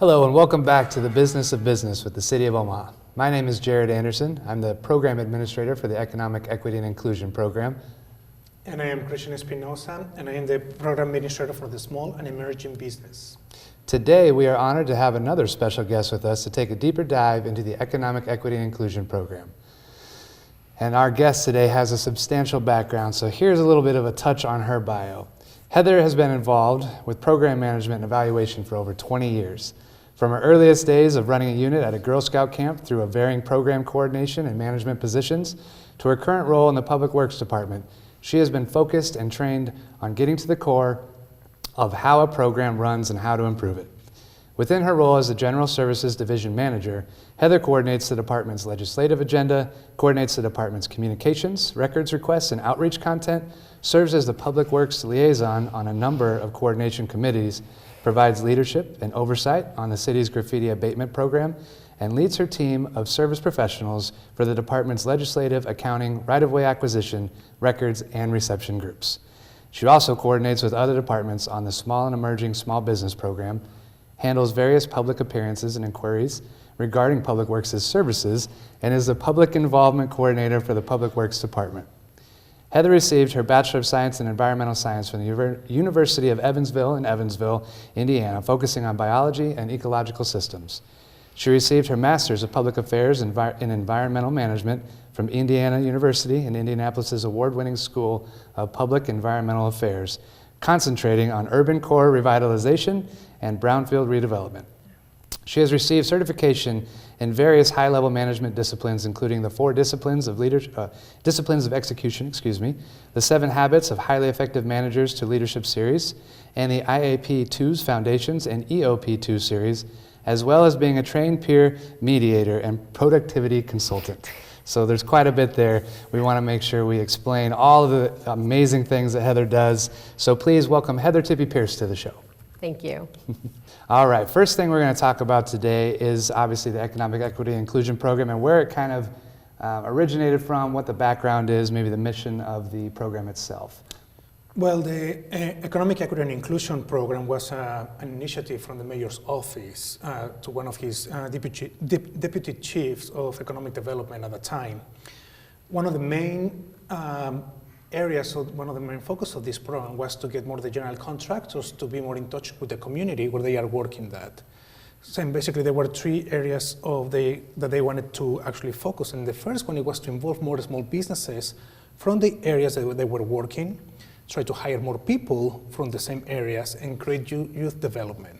Hello and welcome back to the Business of Business with the City of Omaha. My name is Jared Anderson. I'm the Program Administrator for the Economic Equity and Inclusion Program. And I am Christian Espinosa, and I am the Program Administrator for the Small and Emerging Business. Today we are honored to have another special guest with us to take a deeper dive into the Economic Equity and Inclusion Program. And our guest today has a substantial background, so here's a little bit of a touch on her bio. Heather has been involved with program management and evaluation for over 20 years. From her earliest days of running a unit at a Girl Scout camp through a varying program coordination and management positions to her current role in the Public Works Department, she has been focused and trained on getting to the core of how a program runs and how to improve it. Within her role as the General Services Division Manager, Heather coordinates the department's legislative agenda, coordinates the department's communications, records requests, and outreach content, serves as the Public Works liaison on a number of coordination committees, provides leadership and oversight on the city's graffiti abatement program, and leads her team of service professionals for the department's legislative, accounting, right-of-way acquisition, records, and reception groups. She also coordinates with other departments on the Small and Emerging Small Business Program, handles various public appearances and inquiries regarding Public Works' services, and is the Public Involvement Coordinator for the Public Works Department. Heather received her Bachelor of Science in Environmental Science from the University of Evansville in Evansville, Indiana, focusing on biology and ecological systems. She received her Master's of Public Affairs in Environmental Management from Indiana University in Indianapolis' award-winning School of Public Environmental Affairs, concentrating on urban core revitalization and brownfield redevelopment. She has received certification in various high-level management disciplines, including the 4 disciplines of execution, the 7 Habits of Highly Effective Managers to Leadership series, and the IAP2's Foundations and EOP2 series, as well as being a trained peer mediator and productivity consultant. So there's quite a bit there. We want to make sure we explain all of the amazing things that Heather does. So please welcome Heather Tippey Pierce to the show. Thank you. All right, first thing we're going to talk about today is obviously the Economic Equity and Inclusion Program and where it kind of originated from, what the background is, maybe the mission of the program itself. Well, the Economic Equity and Inclusion Program was an initiative from the Mayor's office to one of his deputy chiefs of economic development at the time. One of the main areas, one of the main focus of this program was to get more of the general contractors to be more in touch with the community where they are working that. So basically there were 3 areas that they wanted to actually focus on. The first one, it was to involve more small businesses from the areas that they were working, try to hire more people from the same areas and create youth development.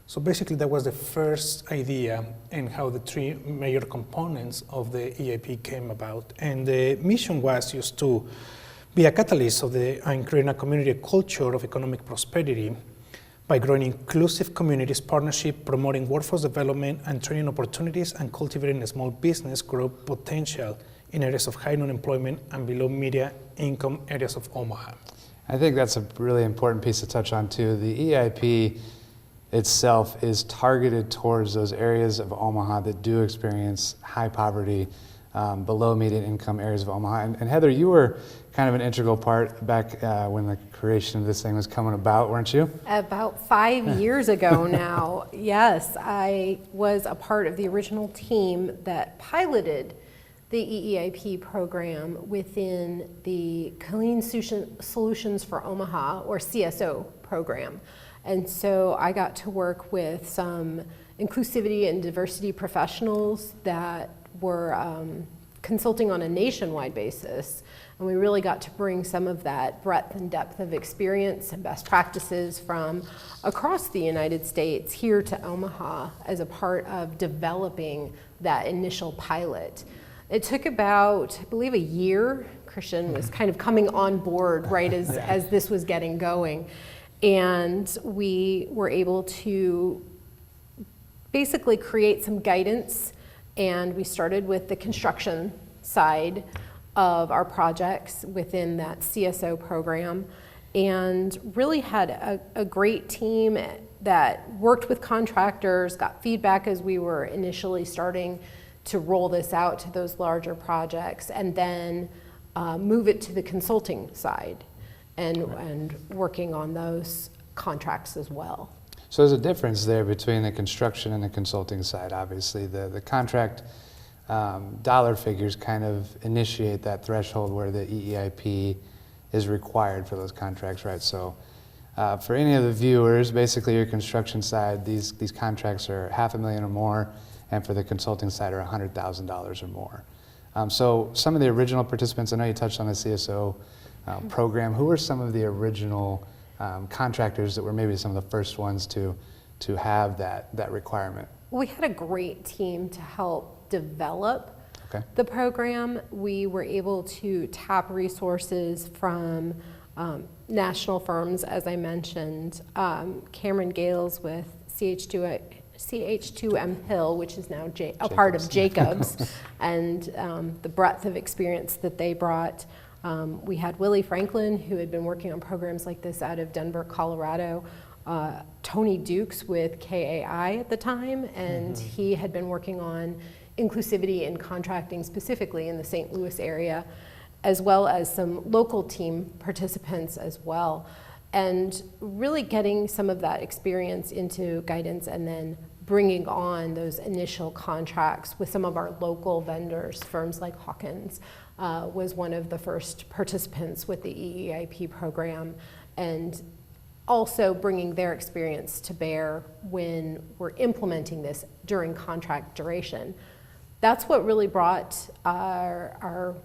So basically that was the first idea and how the 3 major components of the EAP came about. And the mission was just to be a catalyst and creating a community culture of economic prosperity by growing inclusive communities, partnership, promoting workforce development and training opportunities, and cultivating a small business growth potential in areas of high unemployment and below median income areas of Omaha. I think that's a really important piece to touch on too. The EIP itself is targeted towards those areas of Omaha that do experience high poverty, below median income areas of Omaha. And Heather, you were kind of an integral part back when the creation of this thing was coming about, weren't you? About 5 years ago now, yes, I was a part of the original team that piloted the EEIP program within the Clean Solutions for Omaha, or CSO program. And so I got to work with some inclusivity and diversity professionals that were consulting on a nationwide basis. And we really got to bring some of that breadth and depth of experience and best practices from across the United States here to Omaha as a part of developing that initial pilot. It took about, I believe, a year. Christian was kind of coming on board right as this was getting going. And we were able to basically create some guidance, and we started with the construction side of our projects within that CSO program, and really had a great team that worked with contractors, got feedback as we were initially starting to roll this out to those larger projects, and then move it to the consulting side and working on those contracts as well. So there's a difference there between the construction and the consulting side. Obviously, the contract dollar figures kind of initiate that threshold where the EEIP is required for those contracts, right? So for any of the viewers, basically your construction side, these contracts are $500,000 or more, and for the consulting side are $100,000 or more. So some of the original participants, I know you touched on the CSO program. Who were some of the original contractors that were maybe some of the first ones to have that requirement? We had a great team to help develop the program. We were able to tap resources from national firms, as I mentioned. Cameron Gales with CH2M Hill, which is now a part of Jacobs, and the breadth of experience that they brought. We had Willie Franklin, who had been working on programs like this out of Denver, Colorado. Tony Dukes with KAI at the time, and he had been working on inclusivity in contracting specifically in the St. Louis area, as well as some local team participants as well. And really getting some of that experience into guidance and then bringing on those initial contracts with some of our local vendors, firms like Hawkins, was one of the first participants with the EEIP program, and also bringing their experience to bear when we're implementing this during contract duration. That's what really brought our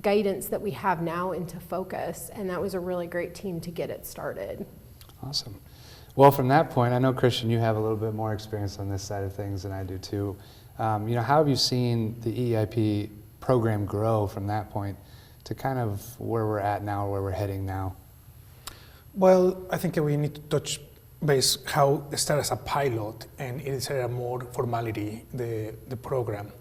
guidance that we have now into focus, and that was a really great team to get it started. Awesome. Well, from that point, I know, Christian, you have a little bit more experience on this side of things than I do too. How have you seen the EEIP program grow from that point to kind of where we're at now, or where we're heading now? Well, I think we need to touch base how it started as a pilot and it is a more formality, the program.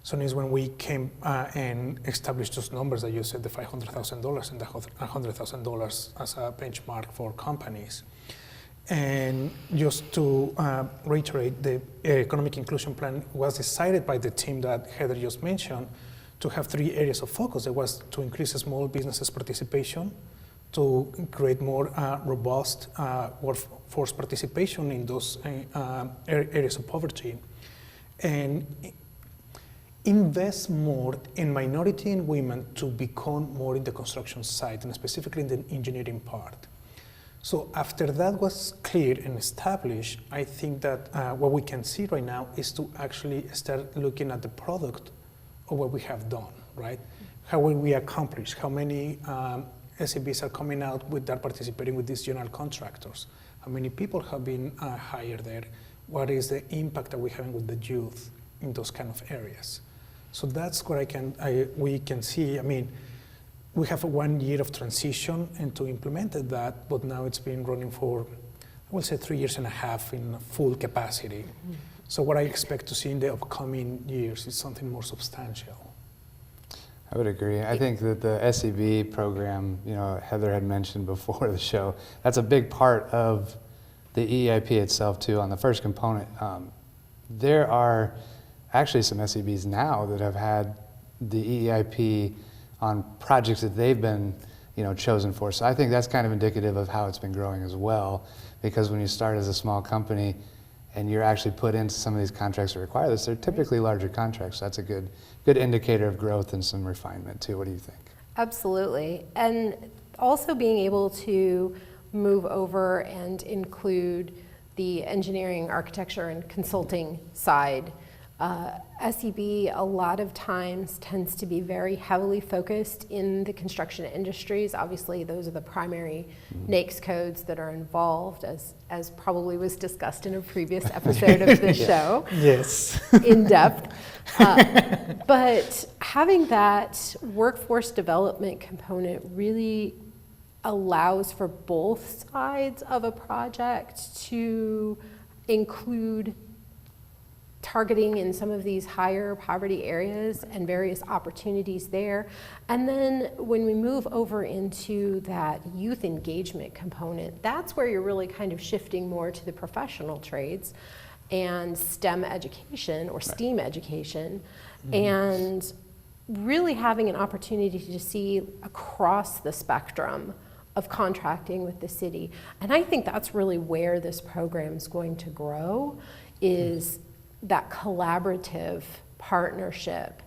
So it's when we came and established those numbers that you said, the $500,000 and the $100,000 as a benchmark for companies. And just to reiterate, the economic inclusion plan was decided by the team that Heather just mentioned to have 3 areas of focus. It was to increase small businesses' participation, to create more robust workforce participation in those areas of poverty, and invest more in minority and women to become more in the construction side, and specifically in the engineering part. So after that was clear and established, I think that what we can see right now is to actually start looking at the product of what we have done, right? How will we accomplish? How many SEBs are coming out with that, participating with these general contractors? How many people have been hired there? What is the impact that we're having with the youth in those kind of areas? So that's what we can see. I mean, we have 1 year of transition and to implement that, but now it's been running for, I will say, 3.5 years in full capacity. Mm-hmm. So what I expect to see in the upcoming years is something more substantial. I would agree. I think that the SEB program, Heather had mentioned before the show, that's a big part of the EEIP itself too. On the first component, there are actually some SEBs now that have had the EEIP on projects that they've been, chosen for. So I think that's kind of indicative of how it's been growing as well, because when you start as a small company and you're actually put into some of these contracts that require this, they're typically larger contracts. So that's a good indicator of growth and some refinement too. What do you think? Absolutely. And also being able to move over and include the engineering, architecture, and consulting side. SEB a lot of times tends to be very heavily focused in the construction industries. Obviously, those are the primary NAICS codes that are involved, as probably was discussed in a previous episode of the show. Yes. In depth. But having that workforce development component really allows for both sides of a project to include targeting in some of these higher poverty areas and various opportunities there. And then when we move over into that youth engagement component, that's where you're really kind of shifting more to the professional trades and STEM education or STEAM education, and really having an opportunity to see across the spectrum of contracting with the city. And I think that's really where this program is going to grow, is that collaborative partnership.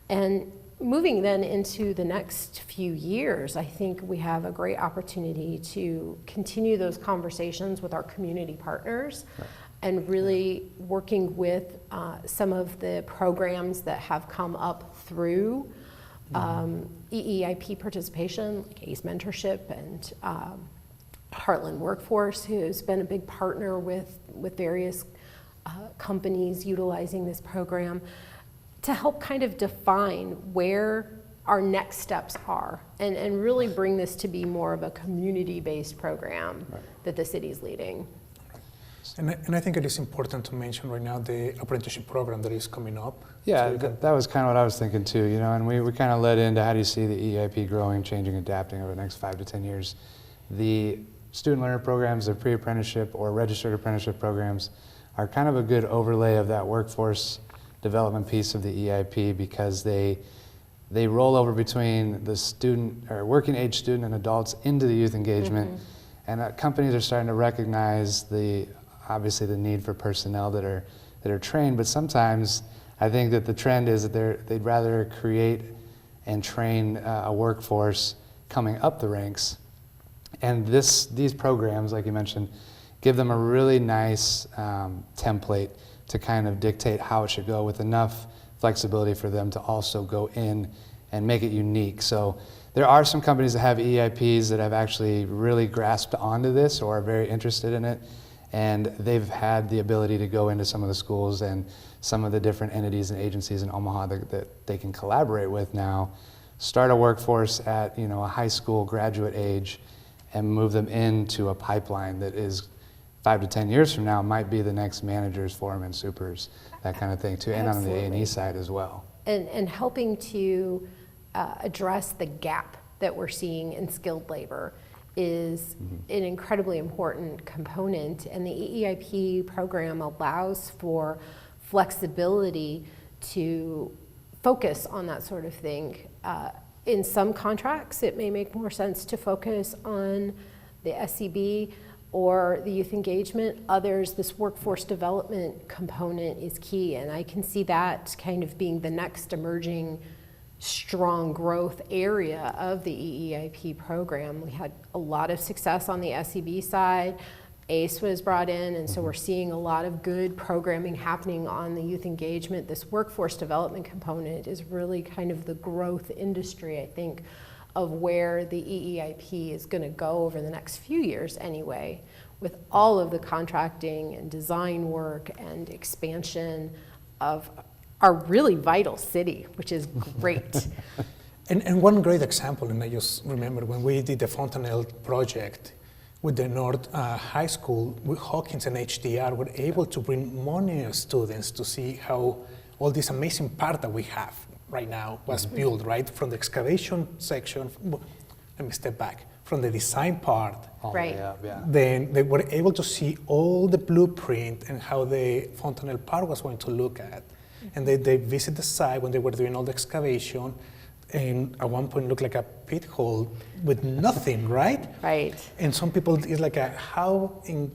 And moving then into the next few years, I think we have a great opportunity to continue those conversations with our community partners, right, and really working with some of the programs that have come up through EEIP participation, like ACE Mentorship and Heartland Workforce, who's been a big partner with various companies utilizing this program, to help kind of define where our next steps are and really bring this to be more of a community-based program, right, that the city's leading. And I think it is important to mention right now the apprenticeship program that is coming up. Yeah, so that was kind of what I was thinking too, you know, and we kind of led into how do you see the EIP growing, changing, adapting over the next 5 to 10 years. The student learner programs, the pre-apprenticeship or registered apprenticeship programs are kind of a good overlay of that workforce development piece of the EIP, because they roll over between the student or working age student and adults into the youth engagement. Mm-hmm. And companies are starting to recognize obviously the need for personnel that are trained, but sometimes I think that the trend is that they'd rather create and train a workforce coming up the ranks. And these programs, like you mentioned, give them a really nice template to kind of dictate how it should go, with enough flexibility for them to also go in and make it unique. So there are some companies that have EIPs that have actually really grasped onto this or are very interested in it, and they've had the ability to go into some of the schools and some of the different entities and agencies in Omaha that they can collaborate with now, start a workforce at a high school graduate age and move them into a pipeline that is 5 to 10 years from now might be the next managers, foremen, supers, that kind of thing too, and absolutely, on the A&E side as well. And helping to address the gap that we're seeing in skilled labor is an incredibly important component, and the EEIP program allows for flexibility to focus on that sort of thing. In some contracts, it may make more sense to focus on the SCB or the youth engagement. Others, this workforce development component is key, and I can see that kind of being the next emerging strong growth area of the EEIP program. We had a lot of success on the SCB side. ACE was brought in, and so we're seeing a lot of good programming happening on the youth engagement. This workforce development component is really kind of the growth industry, I think, of where the EEIP is going to go over the next few years anyway, with all of the contracting and design work and expansion of our really vital city, which is great. And one great example, and I just remember when we did the Fontanelle project with the North High School, with Hawkins and HDR were able to bring many students to see how all this amazing part that we have right now was built, right? From the excavation section, let me step back, from the design part. Right. Yeah. Then they were able to see all the blueprint and how the Fontanelle Park was going to look at. And they visit the site when they were doing all the excavation, and at one point looked like a pit hole with nothing, right? Right. And some people, it's like, how in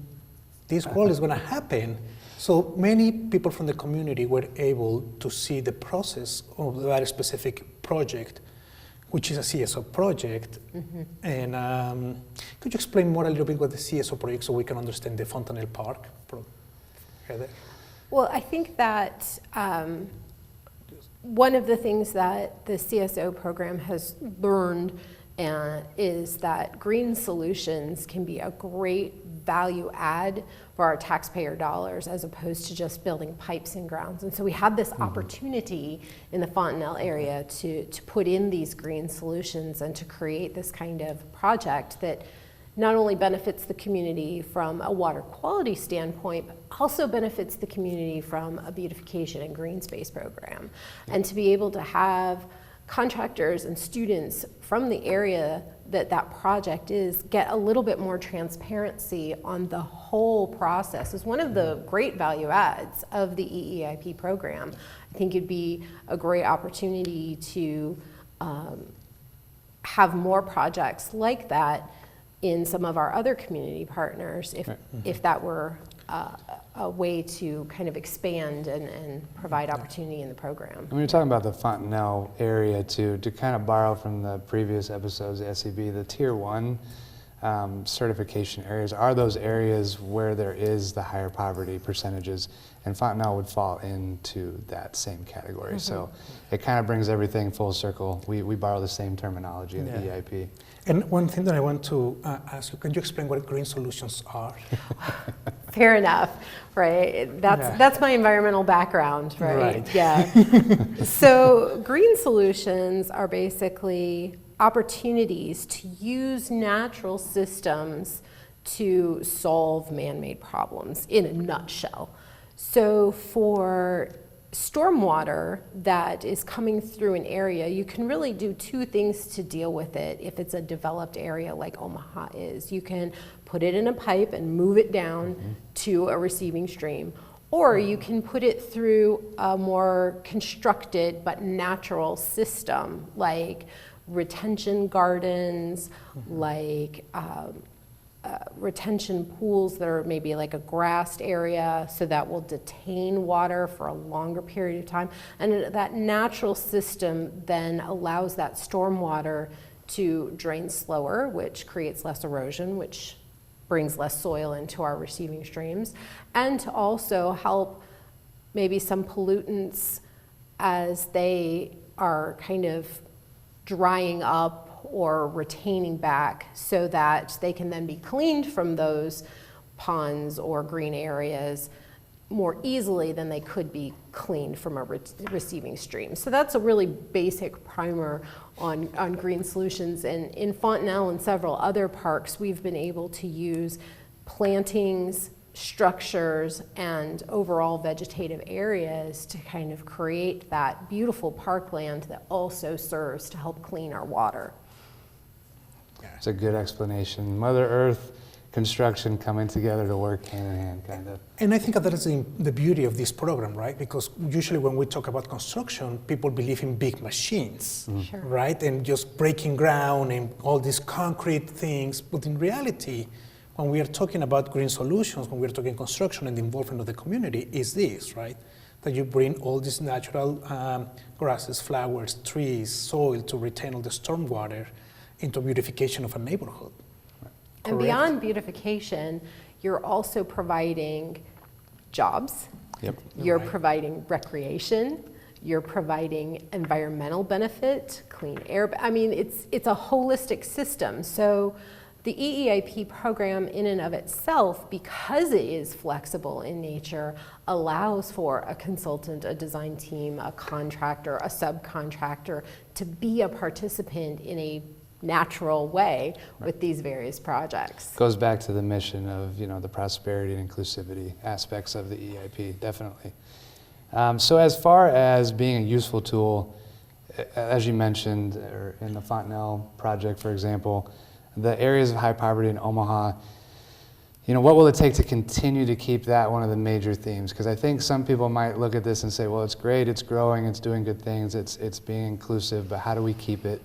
this world is going to happen? So many people from the community were able to see the process of that specific project, which is a CSO project. Mm-hmm. And could you explain more a little bit what the CSO project so we can understand the Fontanelle Park? Heather? Well, I think that one of the things that the CSO program has learned is that green solutions can be a great value add for our taxpayer dollars as opposed to just building pipes and grounds. And so we had this opportunity in the Fontanelle area to put in these green solutions and to create this kind of project that not only benefits the community from a water quality standpoint, but also benefits the community from a beautification and green space program. And to be able to have contractors and students from the area that project is get a little bit more transparency on the whole process is one of the great value adds of the EEIP program. I think it'd be a great opportunity to have more projects like that in some of our other community partners if that were a way to kind of expand and provide opportunity in the program. And we were talking about the Fontenelle area too, to kind of borrow from the previous episodes of SEB, the Tier 1 certification areas are those areas where there is the higher poverty percentages, and Fontenelle would fall into that same category. So it kind of brings everything full circle. We borrow the same terminology in the EIP. And one thing that I want to ask you, can you explain what green solutions are? Fair enough, right? That's my environmental background, right? Yeah. So green solutions are basically opportunities to use natural systems to solve man-made problems in a nutshell. So for stormwater that is coming through an area, you can really do two things to deal with it if it's a developed area like Omaha is. You can put it in a pipe and move it down to a receiving stream, or you can put it through a more constructed but natural system like retention gardens, like retention pools that are maybe like a grassed area, so that will detain water for a longer period of time. And that natural system then allows that stormwater to drain slower, which creates less erosion, which brings less soil into our receiving streams, and to also help maybe some pollutants as they are kind of drying up or retaining back, so that they can then be cleaned from those ponds or green areas more easily than they could be cleaned from a receiving stream. So that's a really basic primer on green solutions. And in Fontenelle and several other parks, we've been able to use plantings, structures, and overall vegetative areas to kind of create that beautiful parkland that also serves to help clean our water. It's a good explanation. Mother Earth, construction coming together to work hand in hand, kind of. And I think that is the beauty of this program, right? Because usually when we talk about construction, people believe in big machines, right? And just breaking ground and all these concrete things. But in reality, when we are talking about green solutions, when we're talking construction and the involvement of the community, is this, right? That you bring all these natural grasses, flowers, trees, soil to retain all the stormwater into beautification of a neighborhood. And beyond beautification, you're also providing jobs. Yep. You're providing recreation. You're providing environmental benefit, clean air. I mean, it's a holistic system. So the EEIP program in and of itself, because it is flexible in nature, allows for a consultant, a design team, a contractor, a subcontractor to be a participant in a natural way with these various projects. Goes back to the mission of, the prosperity and inclusivity aspects of the EIP, definitely. So as far as being a useful tool, as you mentioned, or in the Fontenelle project, for example, the areas of high poverty in Omaha, what will it take to continue to keep that one of the major themes? Because I think some people might look at this and say, well, it's great, it's growing, it's doing good things, it's being inclusive, but how do we keep it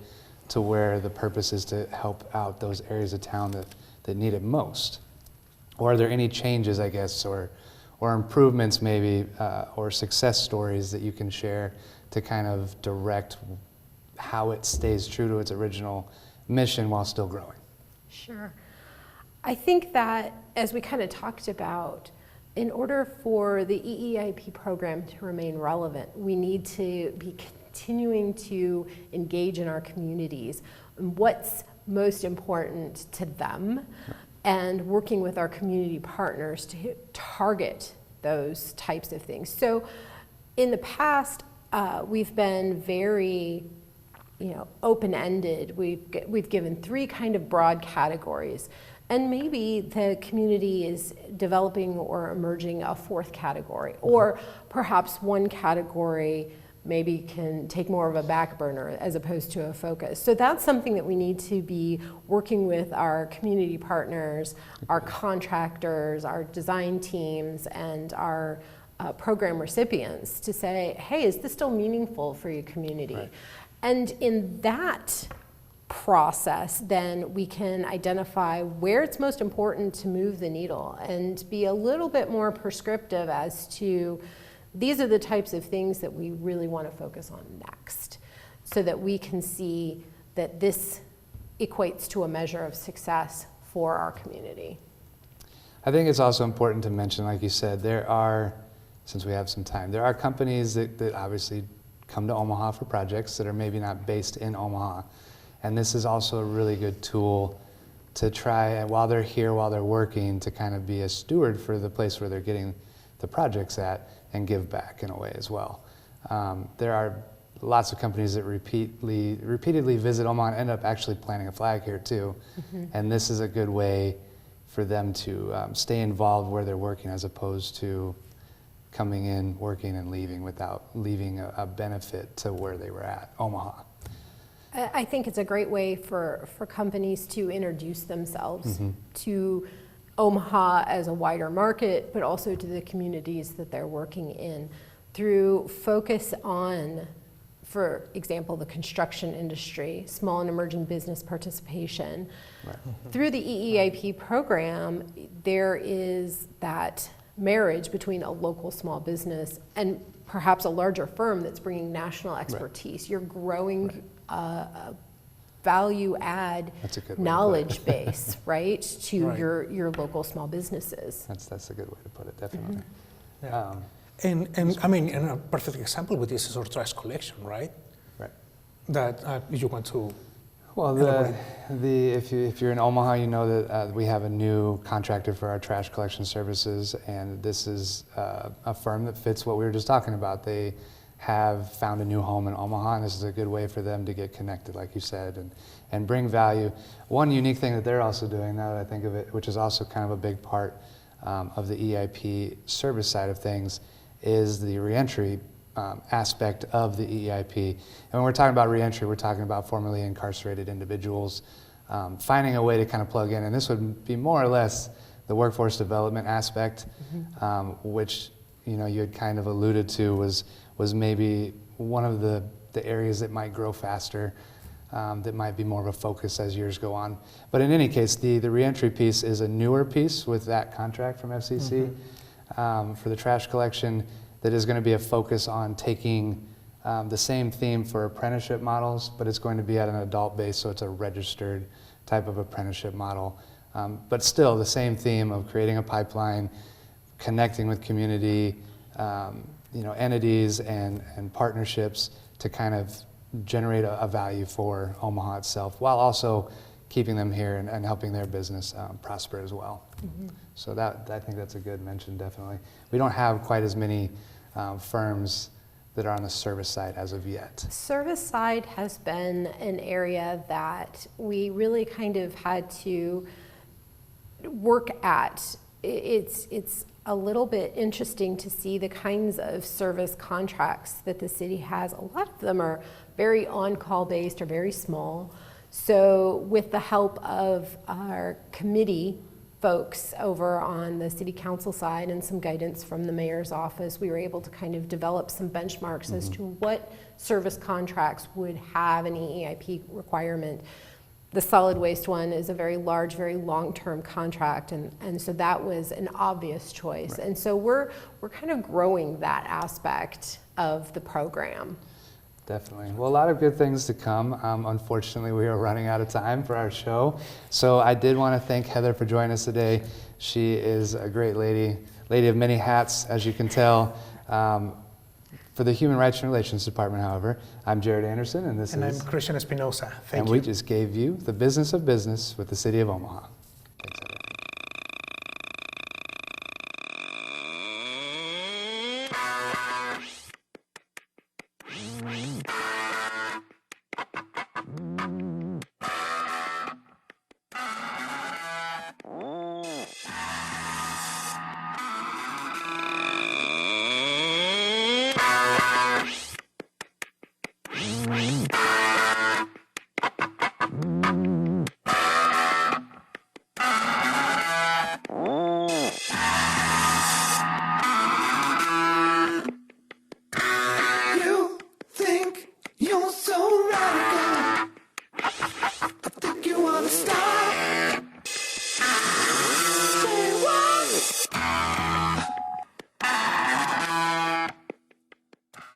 to where the purpose is to help out those areas of town that need it most? Or are there any changes, I guess, or improvements maybe, or success stories that you can share to kind of direct how it stays true to its original mission while still growing? Sure. I think that, as we kind of talked about, in order for the EEIP program to remain relevant, we need to be continuing to engage in our communities, what's most important to them, and working with our community partners to target those types of things. So in the past, we've been very open-ended. We've given three kind of broad categories, and maybe the community is developing or emerging a fourth category, or perhaps one category maybe can take more of a back burner as opposed to a focus. So that's something that we need to be working with our community partners, our contractors, our design teams, and our program recipients to say, hey, is this still meaningful for your community? Right. And in that process, then we can identify where it's most important to move the needle and be a little bit more prescriptive as to these are the types of things that we really want to focus on next, so that we can see that this equates to a measure of success for our community. I think it's also important to mention, like you said, since we have some time, there are companies that obviously come to Omaha for projects that are maybe not based in Omaha. And this is also a really good tool to try, while they're here, while they're working, to kind of be a steward for the place where they're getting the projects at and give back in a way as well. There are lots of companies that repeatedly visit Omaha and end up actually planting a flag here too. And this is a good way for them to stay involved where they're working, as opposed to coming in, working, and leaving without leaving a benefit to where they were at, Omaha. I think it's a great way for companies to introduce themselves to Omaha as a wider market, but also to the communities that they're working in through focus on, for example, the construction industry, small and emerging business participation. Right. Through the EEIP program, there is that marriage between a local small business and perhaps a larger firm that's bringing national expertise. Right. You're growing a value add knowledge base, right, to your local small businesses. That's a good way to put it, definitely. Yeah. And I mean, and a perfect example with this is our trash collection, right? Right. That you want to. Well, if you're in Omaha, you know that we have a new contractor for our trash collection services, and this is a firm that fits what we were just talking about. They have found a new home in Omaha, and this is a good way for them to get connected, like you said, and bring value. One unique thing that they're also doing, now that I think of it, which is also kind of a big part of the EIP service side of things, is the reentry aspect of the EIP. And when we're talking about reentry, we're talking about formerly incarcerated individuals finding a way to kind of plug in, and this would be more or less the workforce development aspect, which you had kind of alluded to was maybe one of the areas that might grow faster, that might be more of a focus as years go on. But in any case, the reentry piece is a newer piece with that contract from FCC for the trash collection, that is going to be a focus on taking the same theme for apprenticeship models, but it's going to be at an adult base, so it's a registered type of apprenticeship model. But still the same theme of creating a pipeline, connecting with community, entities and partnerships to kind of generate a value for Omaha itself, while also keeping them here and helping their business prosper as well. So I think that's a good mention, definitely. We don't have quite as many firms that are on the service side as of yet. Service side has been an area that we really kind of had to work at. It's a little bit interesting to see the kinds of service contracts that the city has. A lot of them are very on-call based or very small. So with the help of our committee folks over on the city council side and some guidance from the mayor's office, we were able to kind of develop some benchmarks as to what service contracts would have an EEIP requirement. The solid waste one is a very large, very long-term contract, and so that was an obvious choice. Right. And so we're kind of growing that aspect of the program. Definitely. Well, a lot of good things to come. Unfortunately, we are running out of time for our show. So I did want to thank Heather for joining us today. She is a great lady of many hats, as you can tell. For the Human Rights and Relations Department, however, I'm Jared Anderson, and I'm Christian Espinosa. Thank you. And we just gave you the business of business with the City of Omaha. Thanks, Heather.